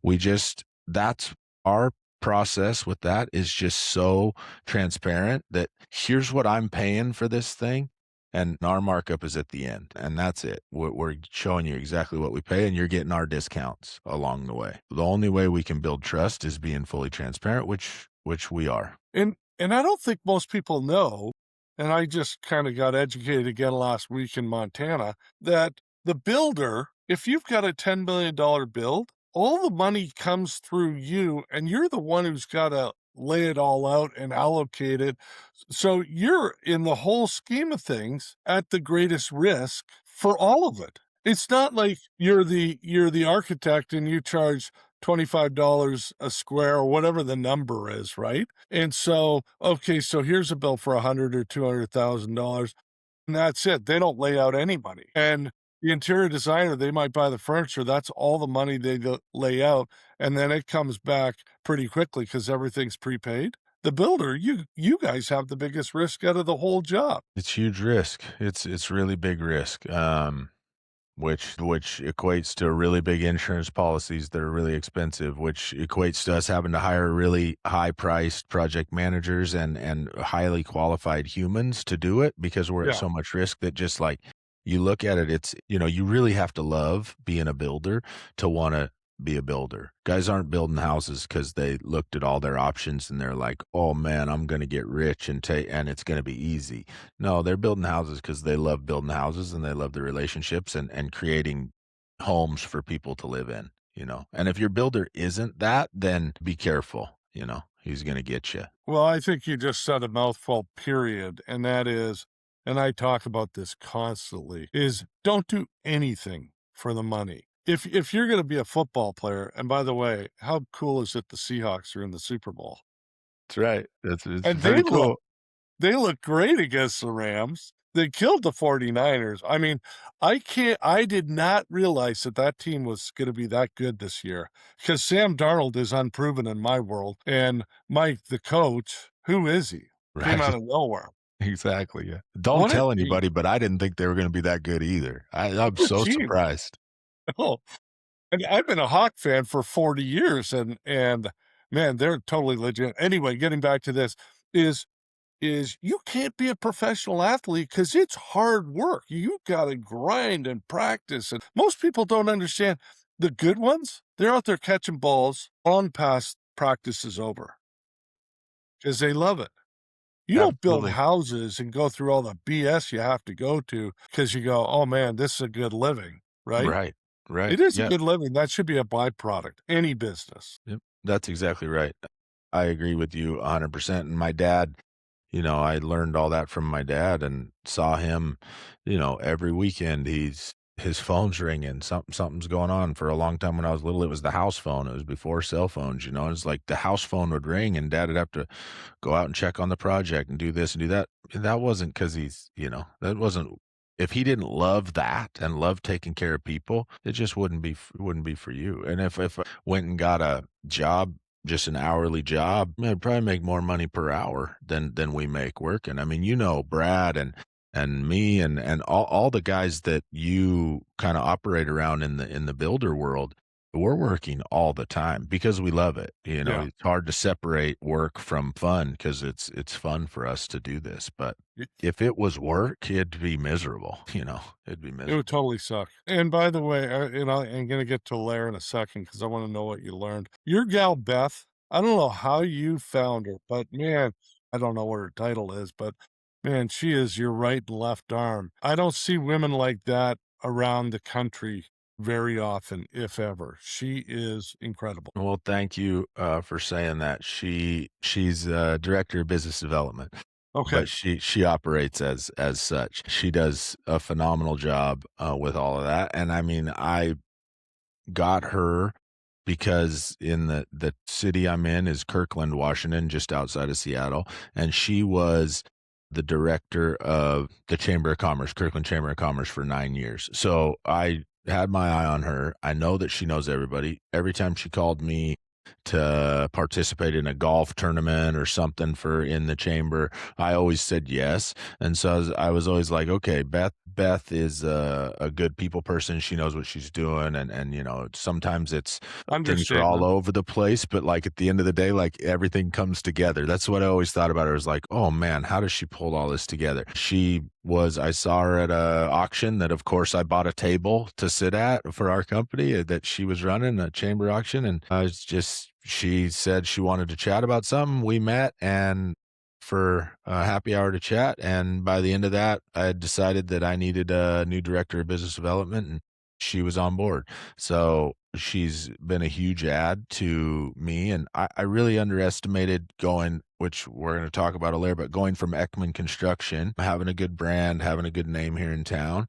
That's our process with that is just so transparent that here's what I'm paying for this thing. And our markup is at the end. And that's it. We're showing you exactly what we pay, and you're getting our discounts along the way. The only way we can build trust is being fully transparent, which we are. And I don't think most people know, and I just kind of got educated again last week in Montana, that the builder, if you've got a $10 million build, all the money comes through you, and you're the one who's got to lay it all out and allocate it. So you're in the whole scheme of things at the greatest risk for all of it. It's not like you're the architect and you charge $25 a square or whatever the number is, right? And so, okay, so here's a bill for 100 or $200,000, and that's it. They don't lay out any money. And the interior designer, they might buy the furniture. That's all the money they lay out, and then it comes back pretty quickly because everything's prepaid. The builder, you guys have the biggest risk out of the whole job. It's huge risk. It's really big risk. Which equates to really big insurance policies that are really expensive, which equates to us having to hire really high-priced project managers and highly qualified humans to do it because we're at Yeah. so much risk that just like you look at it, it's you really have to love being a builder to wanna be a builder. Guys aren't building houses because they looked at all their options and they're like, "Oh man, I'm gonna get rich and it's gonna be easy." No, they're building houses because they love building houses and they love the relationships and creating homes for people to live in. And if your builder isn't that, then be careful. He's gonna get you. Well, I think you just said a mouthful, period. And that is, and I talk about this constantly, is don't do anything for the money. If you're going to be a football player, and by the way, how cool is it the Seahawks are in the Super Bowl? That's right. It's And very cool. they look great against the Rams. They killed the 49ers. I mean, I did not realize that that team was gonna be that good this year because Sam Darnold is unproven in my world, and Mike, the coach, who is he? Came out Right. of nowhere. Exactly, yeah. Don't What a tell team. anybody, but I didn't think they were gonna be that good either. I'm What a so team. surprised. Oh, and I've been a Hawk fan for 40 years, and man, they're totally legit. Anyway, getting back to this, is you can't be a professional athlete because it's hard work. You gotta grind and practice, and most people don't understand. The good ones, they're out there catching balls long past practice is over because they love it. You don't build Absolutely. houses and go through all the BS you have to go to because you go, "Oh, man, this is a good living," right? Right, right. It is a Yeah. good living. That should be a byproduct, any business. Yep, that's exactly right. I agree with you 100%, and my dad, I learned all that from my dad and saw him, every weekend, his phone's ringing, something's going on. For a long time when I was little, it was the house phone, it was before cell phones. It's like the house phone would ring and dad would have to go out and check on the project and do this and do that. And that wasn't 'cause that wasn't if he didn't love that and love taking care of people, it just wouldn't be for you. And if I went and got a job, just an hourly job, I'd probably make more money per hour than we make working. I mean, Brad and me and all the guys that you kinda operate around in the builder world, We're working all the time because we love it. Yeah. It's hard to separate work from fun because it's fun for us to do this. But if it was work, it'd be miserable. It'd be It would miserable. totally suck. And by the way, I'm gonna get to Lair in a second because I wanna know what you learned. Your gal, Beth, I don't know how you found her, but man, I don't know what her title is, but man, she is your right and left arm. I don't see women like that around the country very often, if ever. She is incredible. Well, thank you for saying that. She's director of business development, Okay. but she operates as such. She does a phenomenal job with all of that. And I mean, I got her because in the city I'm in is Kirkland, Washington, just outside of Seattle, and she was the director of the Chamber of Commerce, Kirkland Chamber of Commerce for 9 years. So I had my eye on her. I know that she knows everybody. Every time she called me to participate in a golf tournament or something for in the chamber, I always said yes. And so I was always like, okay, Beth is a good people person. She knows what she's doing, and sometimes it's things are all Understatement. over the place, but like at the end of the day, like everything comes together. That's what I always thought about her. Was like, oh man, how does she pull all this together? I saw her at a auction that, of course, I bought a table to sit at for our company that she was running, a chamber auction. And she said she wanted to chat about something. We met and for a happy hour to chat. And by the end of that, I had decided that I needed a new director of business development, and she was on board. So she's been a huge add to me. And I really underestimated going, which we're going to talk about later, but going from Eckman Construction, having a good brand, having a good name here in town,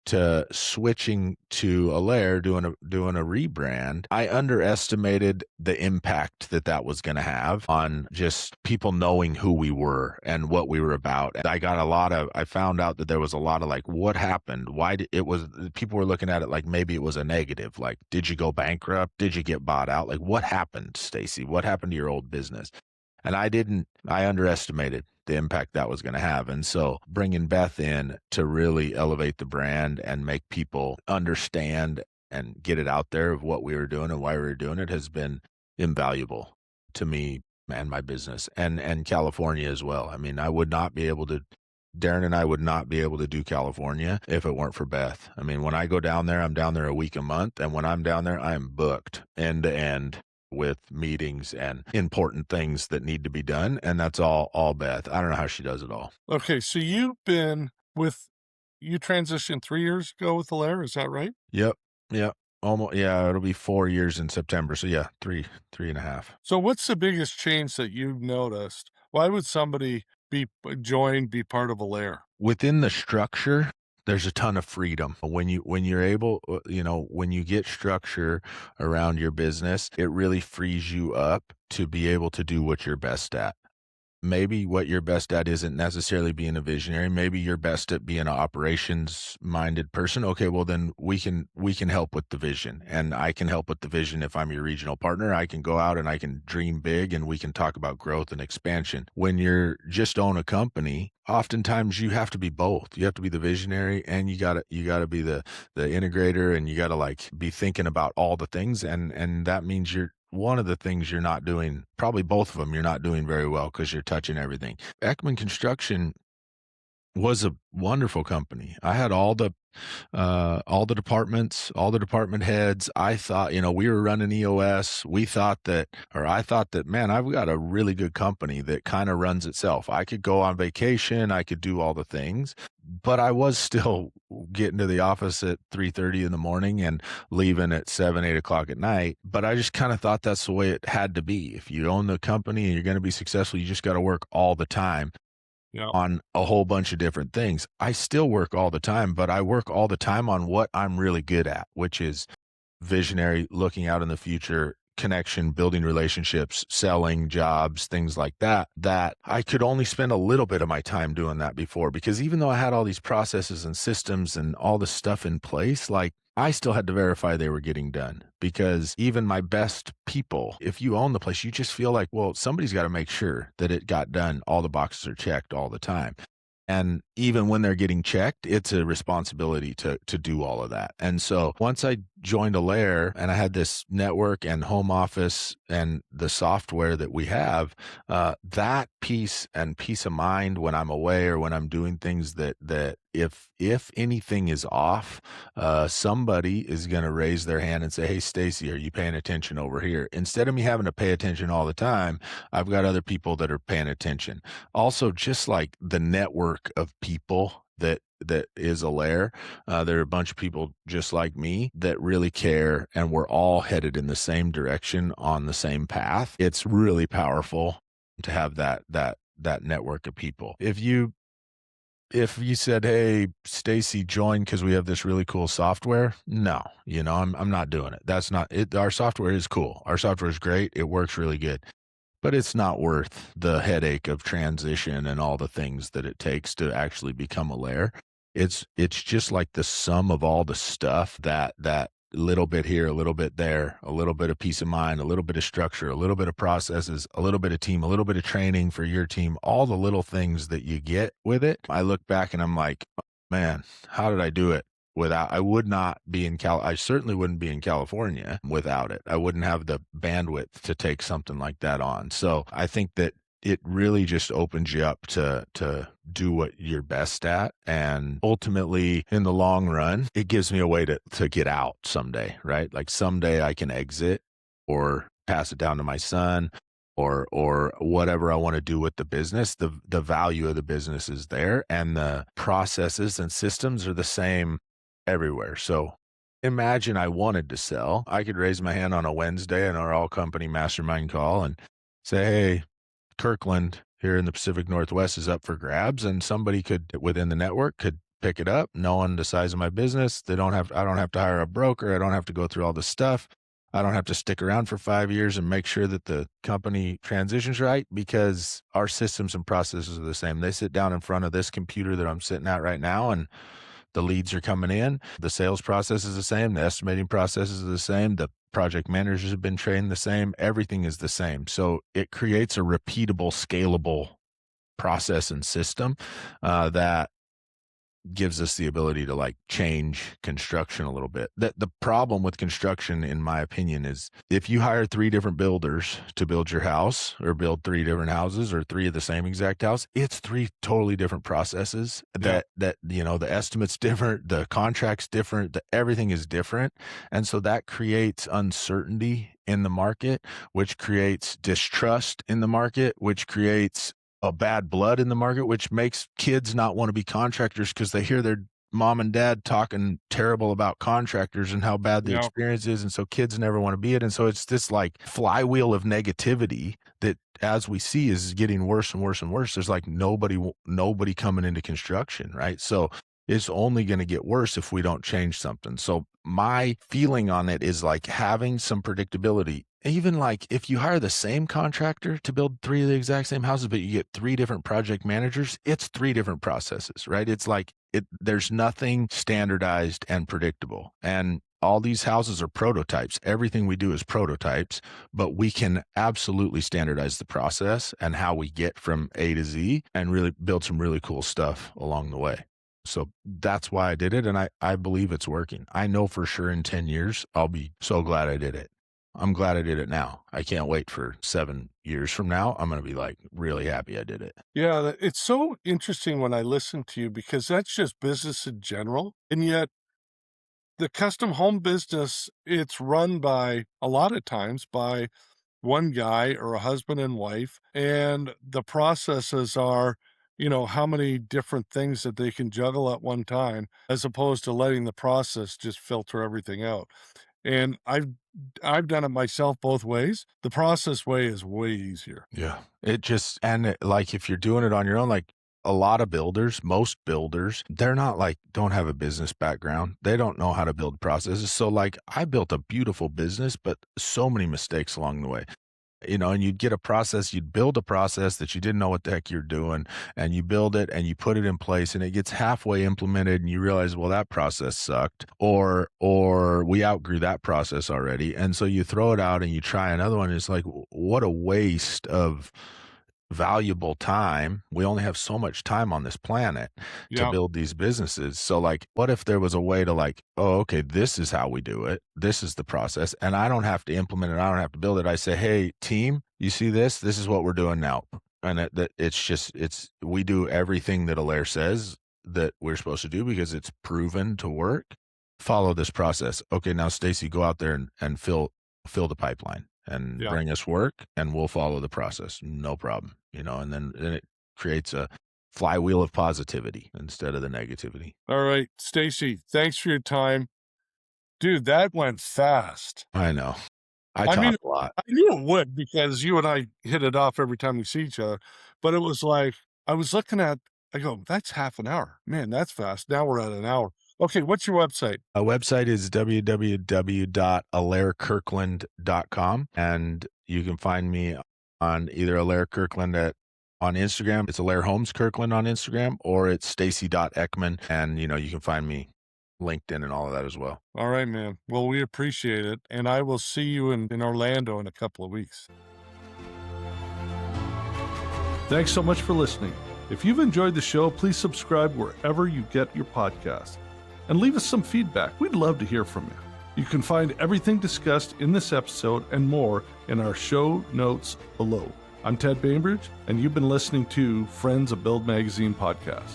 to switching to Alair, doing a rebrand. I underestimated the impact that was going to have on just people knowing who we were and what we were about. And I found out that there was a lot of like, what happened? Why did it was people were looking at it like maybe it was a negative. Like, did you go bankrupt? Did you get bought out? Like, what happened, Stacy? What happened to your old business? And I underestimated the impact that was going to have. And so bringing Beth in to really elevate the brand and make people understand and get it out there of what we were doing and why we were doing it has been invaluable to me and my business and California as well. I mean, Darren and I would not be able to do California if it weren't for Beth. I mean, when I go down there, I'm down there a week a month. And when I'm down there, I am booked end to end with meetings and important things that need to be done. And that's all Beth. I don't know how she does it all. Okay, so you transitioned 3 years ago with Alair, is that right? Yep. Yep. Almost. Yeah. It'll be 4 years in September. So yeah, three and a half. So what's the biggest change that you've noticed? Why would somebody be part of Alair? Within the structure, there's a ton of freedom. When you're able, when you get structure around your business, it really frees you up to be able to do what you're best at. Maybe what you're best at isn't necessarily being a visionary. Maybe you're best at being an operations minded person. Okay, well then we can help with the vision, and I can help with the vision. If I'm your regional partner, I can go out and I can dream big and we can talk about growth and expansion. When you're just own a company, oftentimes you have to be both. You have to be the visionary and you gotta be the integrator, and you gotta like be thinking about all the things, and that means one of the things you're not doing, probably both of them, you're not doing very well because you're touching everything. Eckman Construction was a wonderful company. I had all the departments, all the department heads. I thought, we were running EOS. I thought that, man, I've got a really good company that kind of runs itself. I could go on vacation. I could do all the things, but I was still getting to the office at 3:30 in the morning and leaving at 7, 8 o'clock at night. But I just kind of thought that's the way it had to be. If you own the company and you're going to be successful, you just got to work all the time Yeah. on a whole bunch of different things. I still work all the time, but I work all the time on what I'm really good at, which is visionary, looking out in the future, connection, building relationships, selling jobs, things like that I could only spend a little bit of my time doing that before, because even though I had all these processes and systems and all this stuff in place, like I still had to verify they were getting done, because even my best people, if you own the place, you just feel like, well, somebody's got to make sure that it got done. All the boxes are checked all the time. And even when they're getting checked, it's a responsibility to do all of that. And so once I joined Alair and I had this network and home office and the software that we have, that peace and peace of mind when I'm away or when I'm doing things that if anything is off, somebody is going to raise their hand and say, "Hey, Stacy, are you paying attention over here?" Instead of me having to pay attention all the time, I've got other people that are paying attention. Also, just like the network of people that is Alair, there are a bunch of people just like me that really care, and we're all headed in the same direction on the same path. It's really powerful to have that network of people. If you said, "Hey, Stacy, join because we have this really cool software," no, I'm not doing it. That's not it. Our software is cool. Our software is great. It works really good. But it's not worth the headache of transition and all the things that it takes to actually become a lair. It's just like the sum of all the stuff that little bit here, a little bit there, a little bit of peace of mind, a little bit of structure, a little bit of processes, a little bit of team, a little bit of training for your team, all the little things that you get with it. I look back and I'm like, man, how did I do it? Without I would not be in I certainly wouldn't be in California without it. I wouldn't have the bandwidth to take something like that on. So I think that it really just opens you up to do what you're best at. And ultimately, in the long run, it gives me a way to get out someday, right? Like someday I can exit or pass it down to my son or whatever I want to do with the business. The value of the business is there and the processes and systems are the same everywhere. So imagine I wanted to sell. I could raise my hand on a Wednesday in our all company mastermind call and say, "Hey, Kirkland here in the Pacific Northwest is up for grabs," and somebody could within the network could pick it up, knowing the size of my business. I don't have to hire a broker. I don't have to go through all this stuff. I don't have to stick around for 5 years and make sure that the company transitions right because our systems and processes are the same. They sit down in front of this computer that I'm sitting at right now, and the leads are coming in. The sales process is the same. The estimating process is the same. The project managers have been trained the same. Everything is the same. So it creates a repeatable, scalable process and system that gives us the ability to like change construction a little bit. The problem with construction, in my opinion, is if you hire 3 different builders to build your house or build 3 different houses or 3 of the same exact house, it's 3 totally different processes Yeah. the estimate's different, the contract's different, everything is different. And so that creates uncertainty in the market, which creates distrust in the market, which creates a bad blood in the market, which makes kids not want to be contractors because they hear their mom and dad talking terrible about contractors and how bad the Yeah. experience is. And so kids never want to be it. And so it's this like flywheel of negativity that, as we see, is getting worse and worse and worse. There's like nobody coming into construction, right? So it's only going to get worse if we don't change something. So my feeling on it is like having some predictability. Even like if you hire the same contractor to build 3 of the exact same houses, but you get 3 different project managers, it's 3 different processes, right? It's like there's nothing standardized and predictable. And all these houses are prototypes. Everything we do is prototypes, but we can absolutely standardize the process and how we get from A to Z and really build some really cool stuff along the way. So that's why I did it. And I believe it's working. I know for sure in 10 years, I'll be so glad I did it. I'm glad I did it now. I can't wait for 7 years from now. I'm going to be like really happy I did it. Yeah, it's so interesting when I listen to you because that's just business in general. And yet the custom home business, it's run by a lot of times by one guy or a husband and wife, and the processes are, how many different things that they can juggle at one time, as opposed to letting the process just filter everything out. And I've done it myself both ways. The process way is way easier. Yeah. Like if you're doing it on your own, like a lot of builders, most builders, they're not like, don't have a business background. They don't know how to build processes. So like I built a beautiful business, but so many mistakes along the way. And you'd get a process, you'd build a process that you didn't know what the heck you're doing, and you build it and you put it in place and it gets halfway implemented and you realize, well, that process sucked, or we outgrew that process already. And so you throw it out and you try another one. And it's like, what a waste of valuable time. We only have so much time on this planet to Yeah. build these businesses. So, like, what if there was a way to, like, oh, okay, this is how we do it. This is the process. And I don't have to implement it. I don't have to build it. I say, hey, team, you see this? This is what we're doing now. And we do everything that Alair says that we're supposed to do because it's proven to work. Follow this process. Okay, now Stacy, go out there and fill the pipeline and Yeah. bring us work, and we'll follow the process. No problem. And then it creates a flywheel of positivity instead of the negativity. All right, Stacy, thanks for your time. Dude, that went fast. I know. I I talk mean, a lot. I knew it would because you and I hit it off every time we see each other, but it was like, I was looking at, I go, that's half an hour. Man, that's fast. Now we're at an hour. Okay, what's your website? Our website is www.alairkirkland.com, and you can find me on either Alair Kirkland on Instagram. It's Alair Homes Kirkland on Instagram, or it's Stacy.Eakman, and you can find me LinkedIn and all of that as well. All right, man. Well, we appreciate it, and I will see you in Orlando in a couple of weeks. Thanks so much for listening. If you've enjoyed the show, please subscribe wherever you get your podcasts and leave us some feedback. We'd love to hear from you. You can find everything discussed in this episode and more in our show notes below. I'm Ted Bainbridge, and you've been listening to Friends of Build Magazine podcast.